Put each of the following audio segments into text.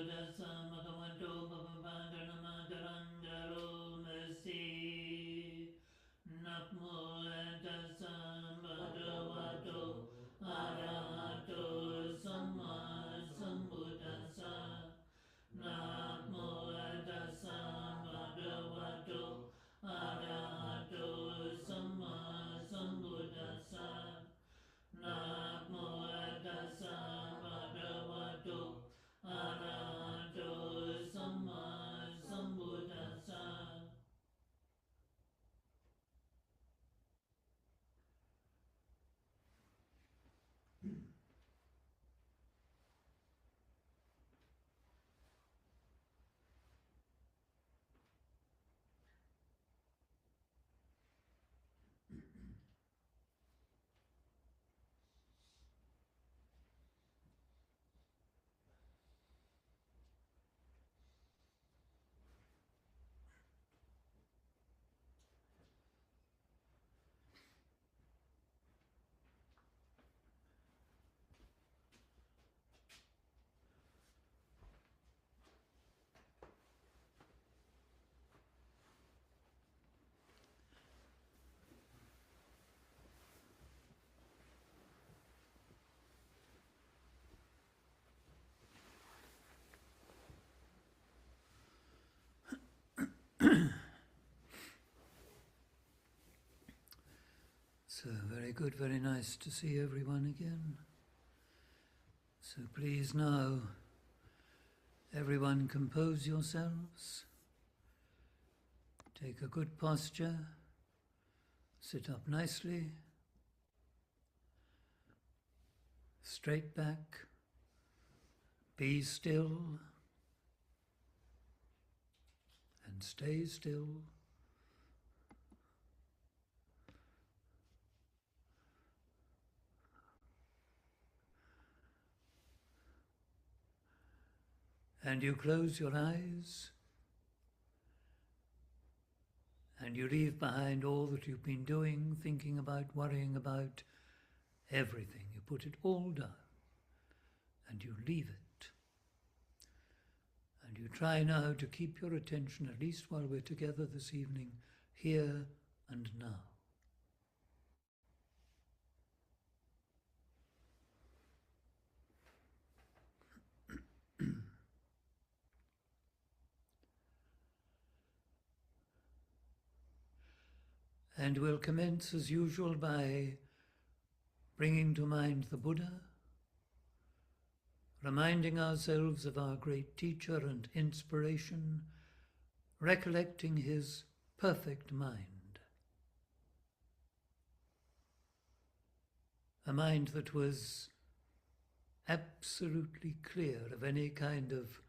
Buddhassa Bhagavato Bhavavaganamakarangaro Masi Very good, very nice to see everyone again. So please now, everyone compose yourselves. Take a good posture. Sit up nicely. Straight back. Be still. And stay still. And you close your eyes and you leave behind all that you've been doing, thinking about, worrying about, everything. You put it all down and you leave it. And you try now to keep your attention, at least while we're together this evening, here and now. And we'll commence as usual by bringing to mind the Buddha, reminding ourselves of our great teacher and inspiration, recollecting his perfect mind. A mind that was absolutely clear of any kind of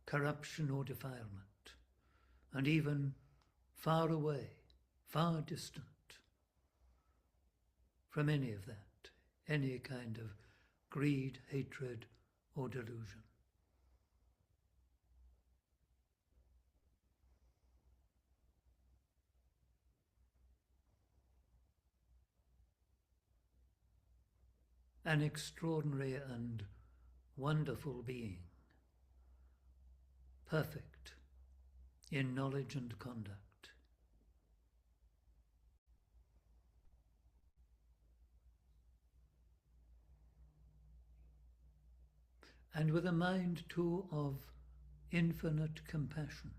corruption or defilement, and even far away, far distant from any of that, any kind of greed, hatred, or delusion. An extraordinary and wonderful being, perfect in knowledge and conduct. And with a mind too of infinite compassion.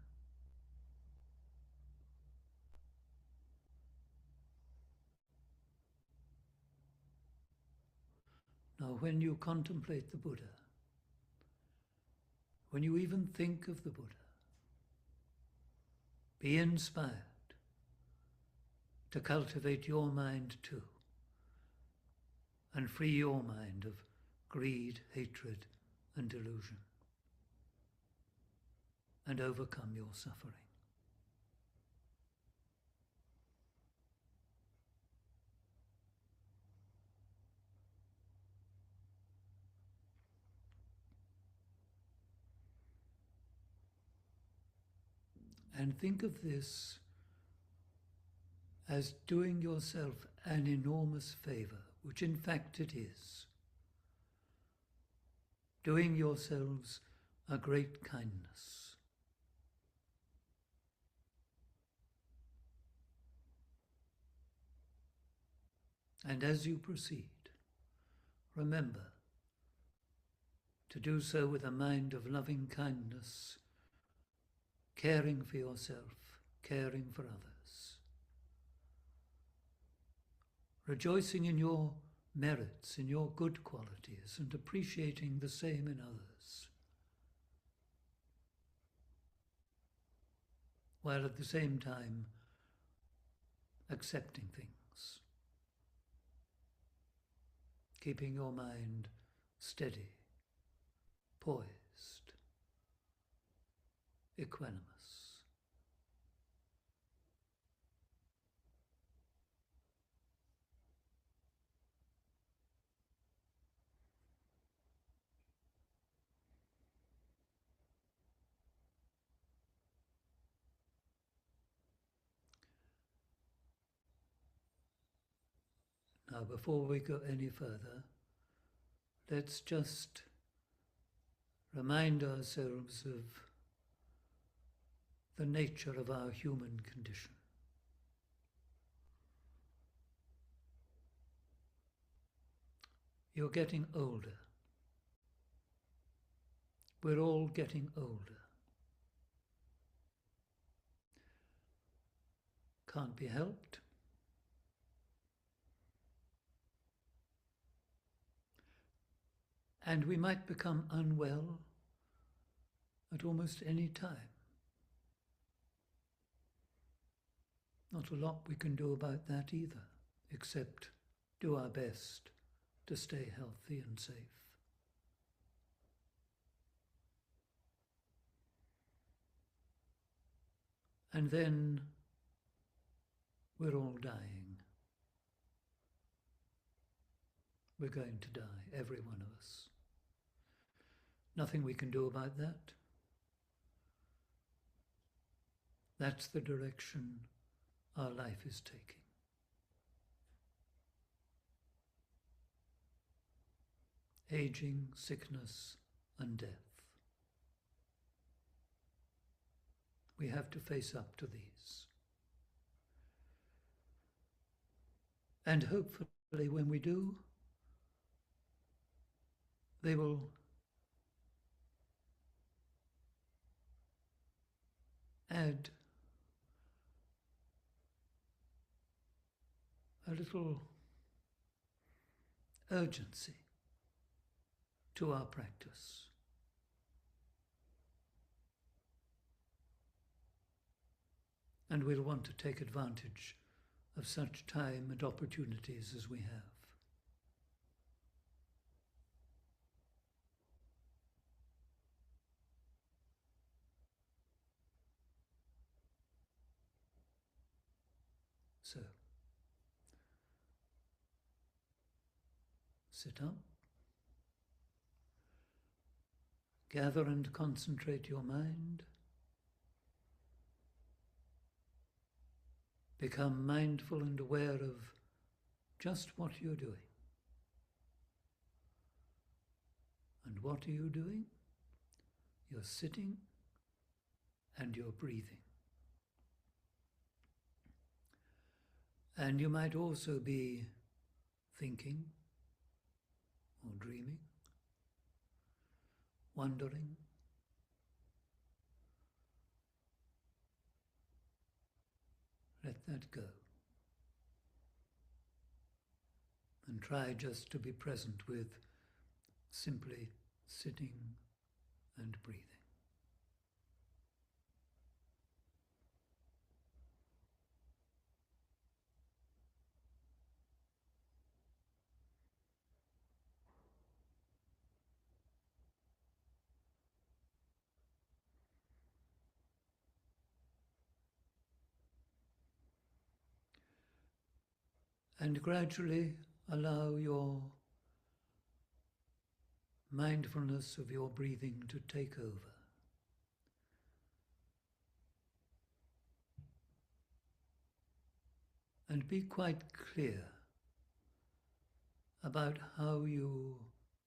Now, when you contemplate the Buddha, when you even think of the Buddha, be inspired to cultivate your mind too, and free your mind of greed, hatred, and delusion, and overcome your suffering. And think of this as doing yourself an enormous favor, which in fact it is. Doing yourselves a great kindness. And as you proceed, remember to do so with a mind of loving kindness, caring for yourself, caring for others, rejoicing in your merits, in your good qualities, and appreciating the same in others, while at the same time accepting things, keeping your mind steady, poised, equanimous. Now, before we go any further, let's just remind ourselves of the nature of our human condition. You're getting older. We're all getting older. Can't be helped. And we might become unwell at almost any time. Not a lot we can do about that either, except do our best to stay healthy and safe. And then we're all dying. We're going to die, every one of us. Nothing we can do about that. That's the direction our life is taking. Aging, sickness, and death. We have to face up to these. And hopefully when we do, they will add a little urgency to our practice. And we'll want to take advantage of such time and opportunities as we have. So, sit up, gather and concentrate your mind, become mindful and aware of just what you're doing. And what are you doing? You're sitting and you're breathing. And you might also be thinking or dreaming, wondering. Let that go. And try just to be present with simply sitting and breathing. And gradually allow your mindfulness of your breathing to take over. And be quite clear about how you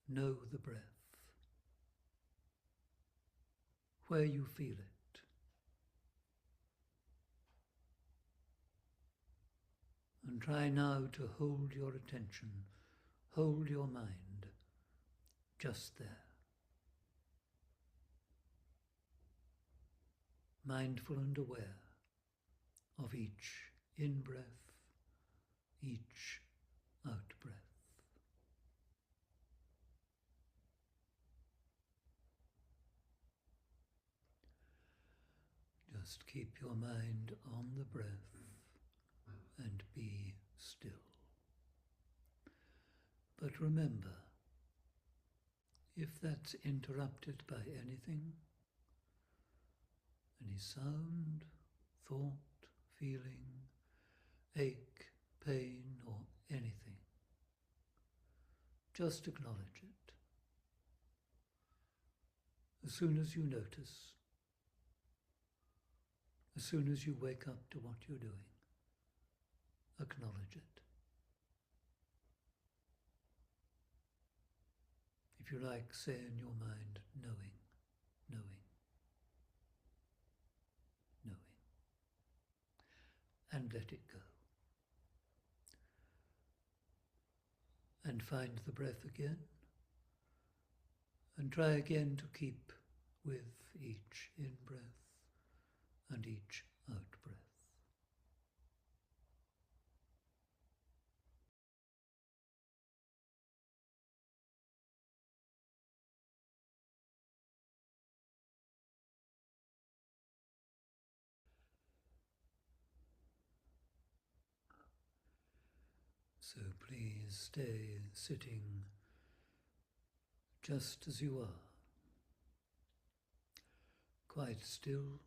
know the breath, where you feel it. And try now to hold your attention, hold your mind just there. Mindful and aware of each in-breath, each out-breath. Just keep your mind on the breath and be still. But remember, if that's interrupted by anything, any sound, thought, feeling, ache, pain, or anything, just acknowledge it. As soon as you notice, as soon as you wake up to what you're doing, acknowledge it. If you like, say in your mind, knowing, knowing, knowing, and let it go. And find the breath again, and try again to keep with each in-breath and each out-breath. So please stay sitting just as you are, quite still,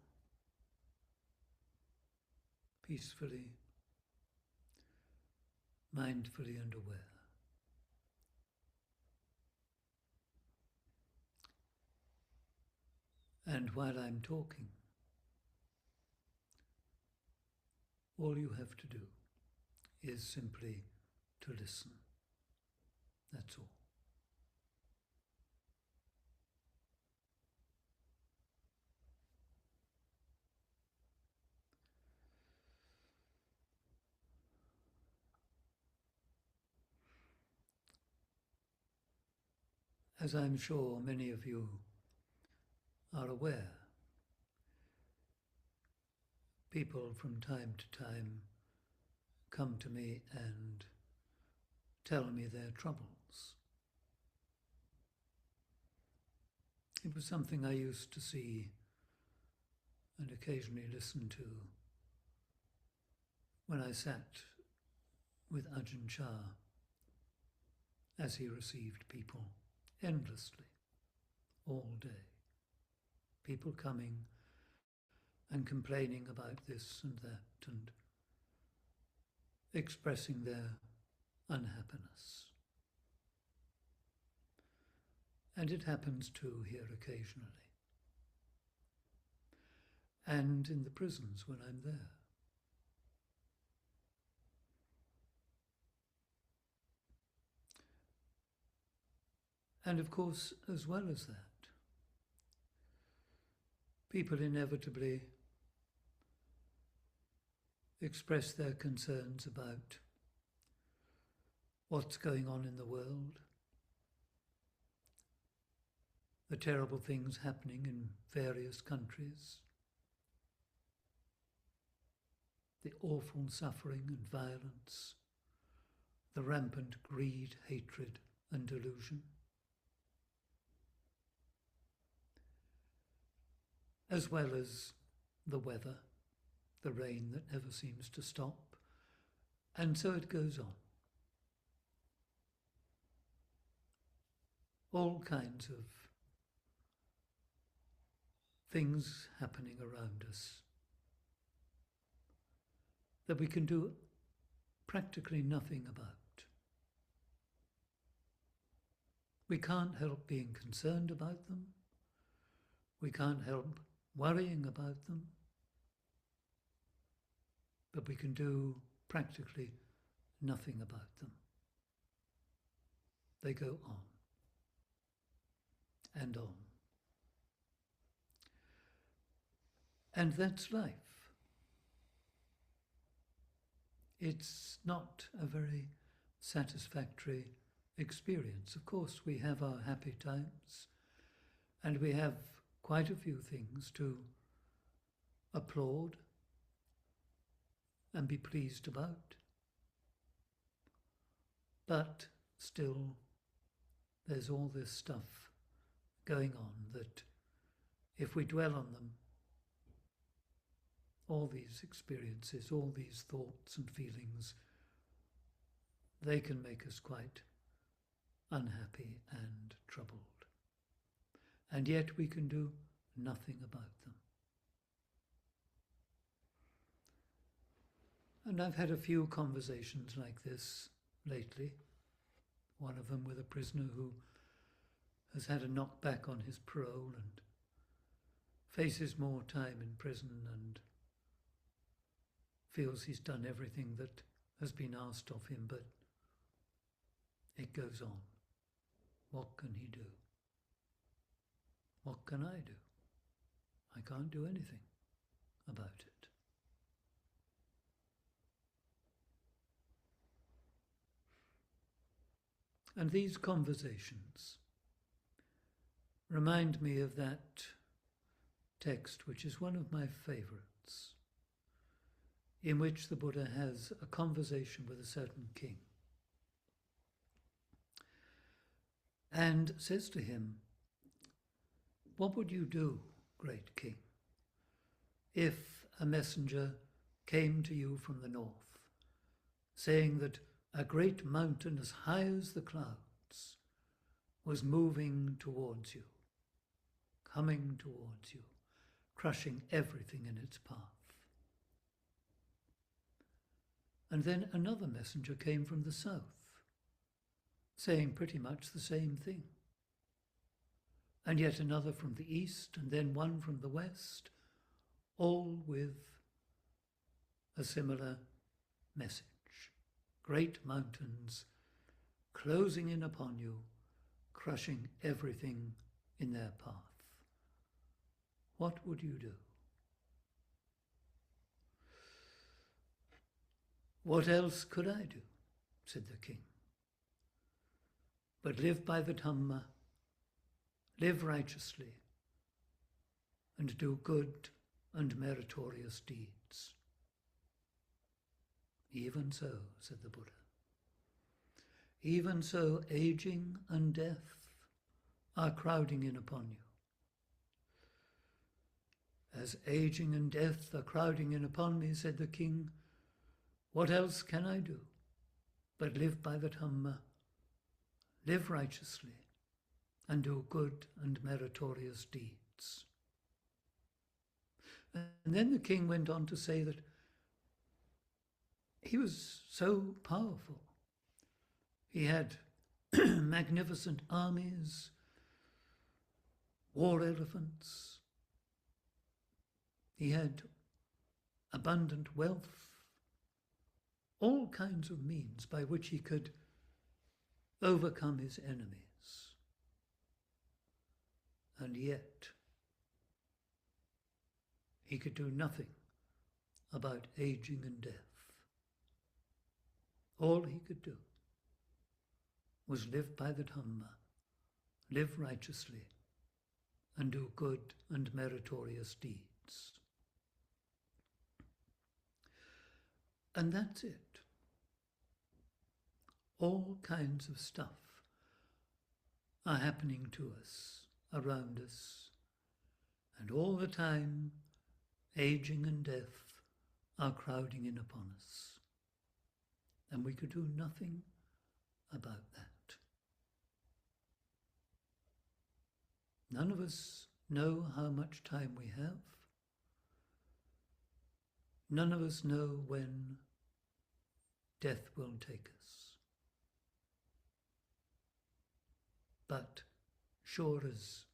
peacefully, mindfully and aware. And while I'm talking, all you have to do is simply to listen. That's all. As I'm sure many of you are aware, people from time to time come to me and tell me their troubles. It was something I used to see and occasionally listen to when I sat with Ajahn Chah as he received people endlessly, all day. People coming and complaining about this and that and expressing their unhappiness. And it happens too here occasionally. And in the prisons when I'm there. And of course, as well as that, people inevitably express their concerns about what's going on in the world, the terrible things happening in various countries, the awful suffering and violence, the rampant greed, hatred and delusion. As well as the weather, the rain that never seems to stop, and so it goes on. All kinds of things happening around us that we can do practically nothing about. We can't help being concerned about them. We can't help worrying about them. But we can do practically nothing about them. They go on and on. And that's life. It's not a very satisfactory experience. Of course, we have our happy times, and we have quite a few things to applaud and be pleased about. But still, there's all this stuff going on that if we dwell on them, all these experiences, all these thoughts and feelings, they can make us quite unhappy and troubled. And yet we can do nothing about them. And I've had a few conversations like this lately. One of them with a prisoner who has had a knockback on his parole and faces more time in prison and feels he's done everything that has been asked of him, but it goes on. What can he do? What can I do? I can't do anything about it. And these conversations remind me of that text, which is one of my favorites, in which the Buddha has a conversation with a certain king and says to him, "What would you do, great king, if a messenger came to you from the north, saying that a great mountain as high as the clouds was moving towards you, coming towards you, crushing everything in its path. And then another messenger came from the south, saying pretty much the same thing. And yet another from the east, and then one from the west, all with a similar message. Great mountains closing in upon you, crushing everything in their path. What would you do? What else could I do, said the king, but live by the Dhamma, live righteously, and do good and meritorious deeds. Even so, said the Buddha, even so aging and death are crowding in upon you. As aging and death are crowding in upon me, said the king, what else can I do but live by the Dhamma, live righteously, and do good and meritorious deeds? And then the king went on to say that he was so powerful. He had magnificent armies, war elephants. He had abundant wealth, all kinds of means by which he could overcome his enemies. And yet, he could do nothing about aging and death. All he could do was live by the Dhamma, live righteously, and do good and meritorious deeds. And that's it. All kinds of stuff are happening to us, around us, and all the time aging and death are crowding in upon us. And we could do nothing about that. None of us know how much time we have. None of us know when death will take us. But sure as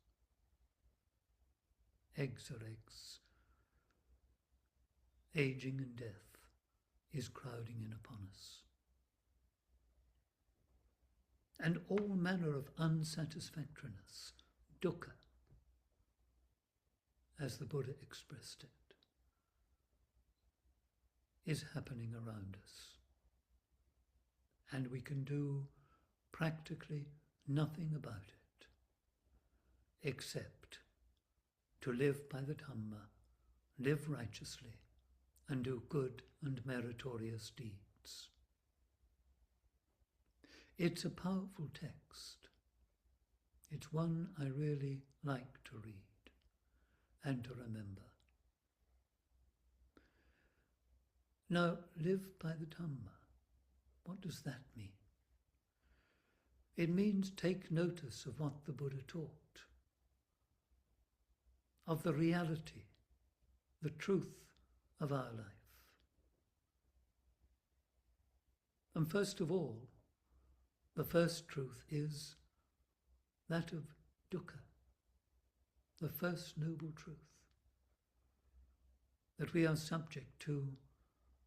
eggs are eggs, aging and death is crowding in upon us. And all manner of unsatisfactoriness, dukkha, as the Buddha expressed it, is happening around us. And we can do practically nothing about it, except to live by the Dhamma, live righteously, and do good and meritorious deeds. It's a powerful text. It's one I really like to read and to remember. Now, live by the Dhamma. What does that mean? It means take notice of what the Buddha taught, of the reality, the truth of our life. And first of all, the first truth is that of dukkha, the first noble truth, that we are subject to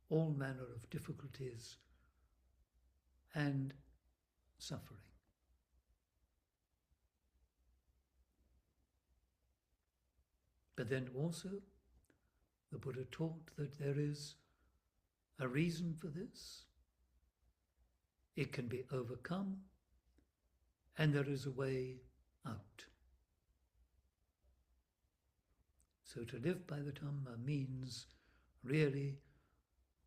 all manner of difficulties and suffering. But then also, the Buddha taught that there is a reason for this. It can be overcome, and there is a way out. So to live by the Dhamma means really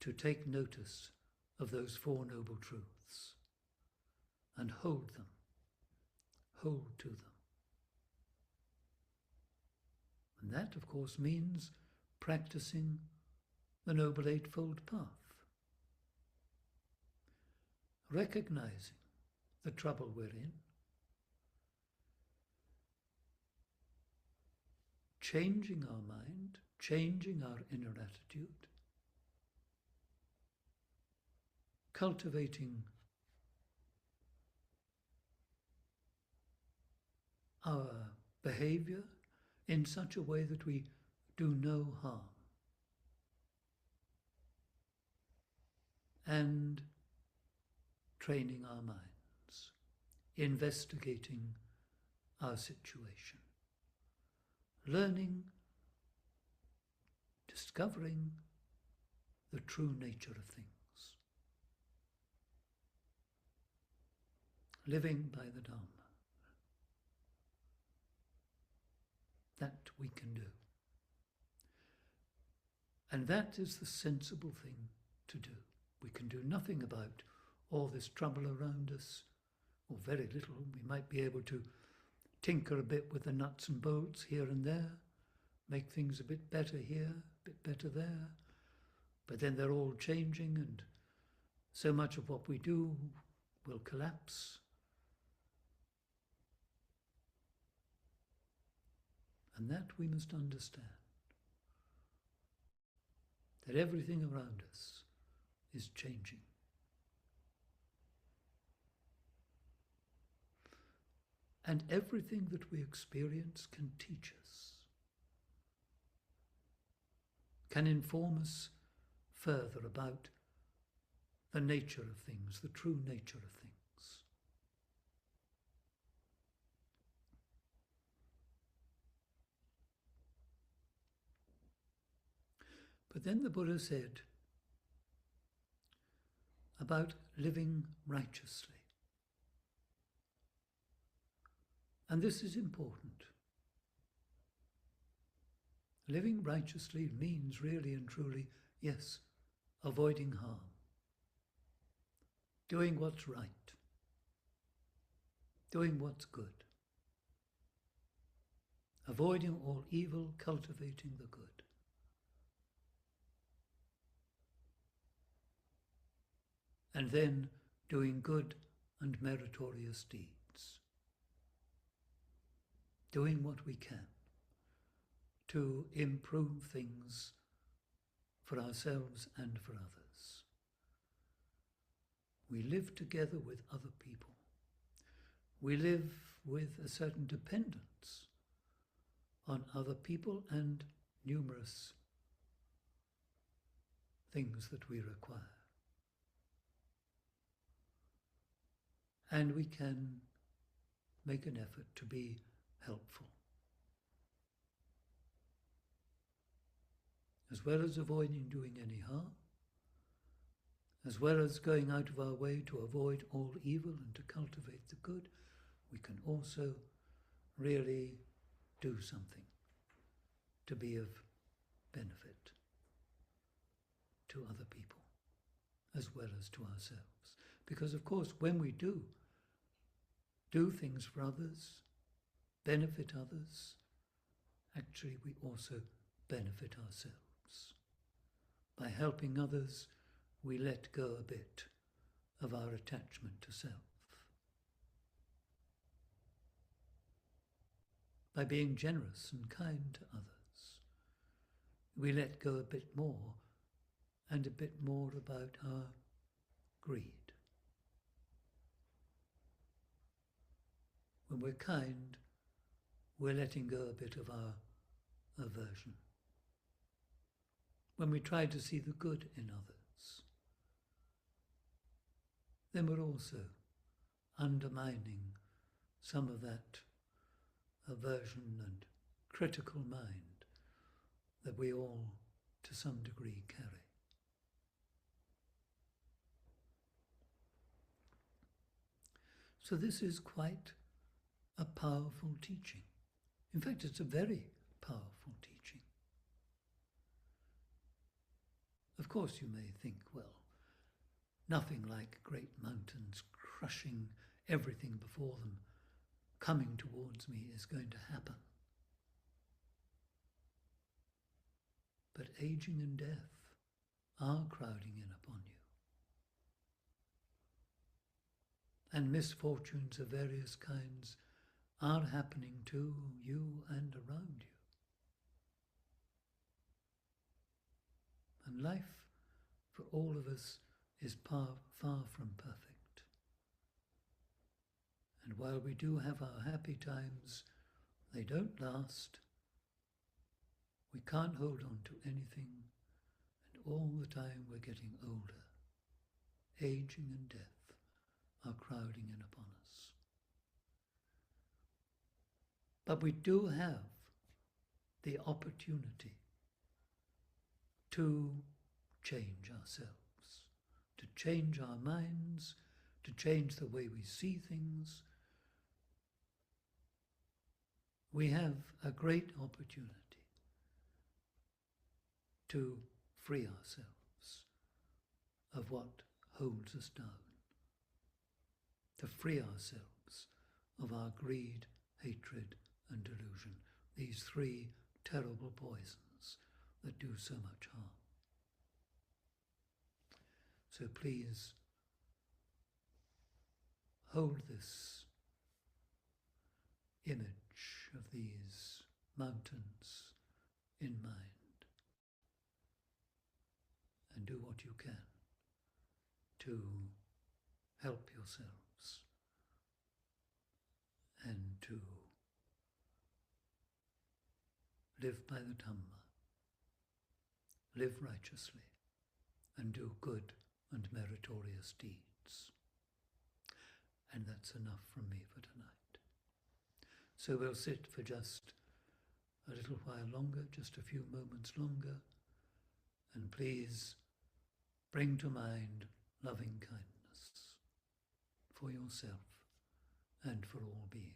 to take notice of those Four Noble Truths and hold them, hold to them. And that, of course, means practicing the Noble Eightfold Path. recognizing the trouble we're in, changing our mind, changing our inner attitude, cultivating our behavior in such a way that we do no harm, and training our minds, investigating our situation, learning, discovering the true nature of things, living by the Dharma. That we can do. And that is the sensible thing to do. We can do nothing about all this trouble around us, or very little. We might be able to tinker a bit with the nuts and bolts here and there, make things a bit better here, a bit better there. But then they're all changing, and so much of what we do will collapse. And that we must understand, that everything around us is changing. And everything that we experience can teach us, can inform us further about the nature of things, the true nature of things. But then the Buddha said about living righteously. And this is important. Living righteously means really and truly, yes, avoiding harm, doing what's right, doing what's good, avoiding all evil, cultivating the good. And then doing good and meritorious deeds. Doing what we can to improve things for ourselves and for others. We live together with other people. We live with a certain dependence on other people and numerous things that we require. And we can make an effort to be helpful. As well as avoiding doing any harm, as well as going out of our way to avoid all evil and to cultivate the good, we can also really do something to be of benefit to other people, as well as to ourselves. Because, of course, when we do things for others, benefit others, actually we also benefit ourselves. By helping others, we let go a bit of our attachment to self. By being generous and kind to others, we let go a bit more and a bit more about our greed. When we're kind, we're letting go a bit of our aversion. When we try to see the good in others, then we're also undermining some of that aversion and critical mind that we all, to some degree, carry. So this is quite a powerful teaching. In fact, it's a very powerful teaching. Of course, you may think, well, nothing like great mountains crushing everything before them, coming towards me is going to happen. But aging and death are crowding in upon you. and misfortunes of various kinds are happening to you and around you. And life for all of us is far from perfect. And while we do have our happy times, they don't last. We can't hold on to anything, and all the time we're getting older. Aging and death are crowding in upon us. But we do have the opportunity to change ourselves, to change our minds, to change the way we see things. We have a great opportunity to free ourselves of what holds us down, to free ourselves of our greed, hatred, and delusion, these three terrible poisons that do so much harm. So please hold this image of these mountains in mind and do what you can to help yourselves and to live by the Dhamma, live righteously, and do good and meritorious deeds. And that's enough from me for tonight. So we'll sit for just a little while longer, just a few moments longer, and please bring to mind loving kindness for yourself and for all beings.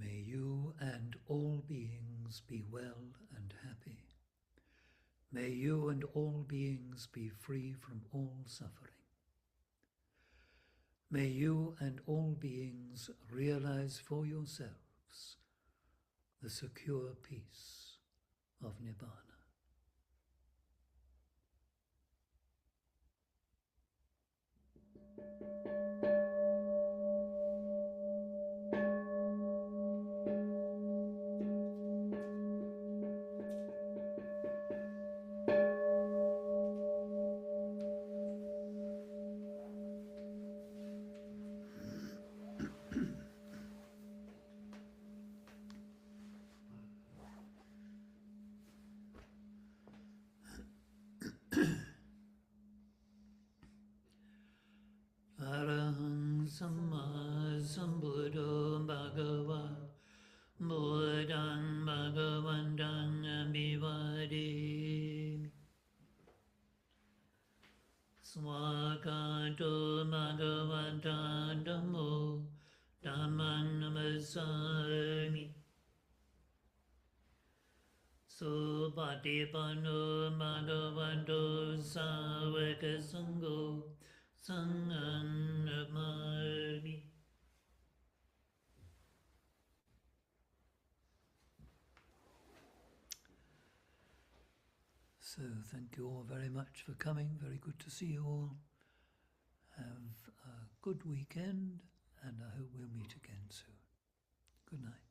May you and all beings be well and happy. May you and all beings be free from all suffering. May you and all beings realize for yourselves the secure peace of Nibbana. Arahang Samma Sambuddho Bhagava Buddhang Bhagavantang Abhivademi Swakato Bhagavata Dhammo Dhammang Namasami Supatipanno Bhagavato Savaka Sangho Sanghang Namami. So thank you all very much for coming. Very good to see you all. Have a good weekend, and I hope we'll meet again soon. Good night.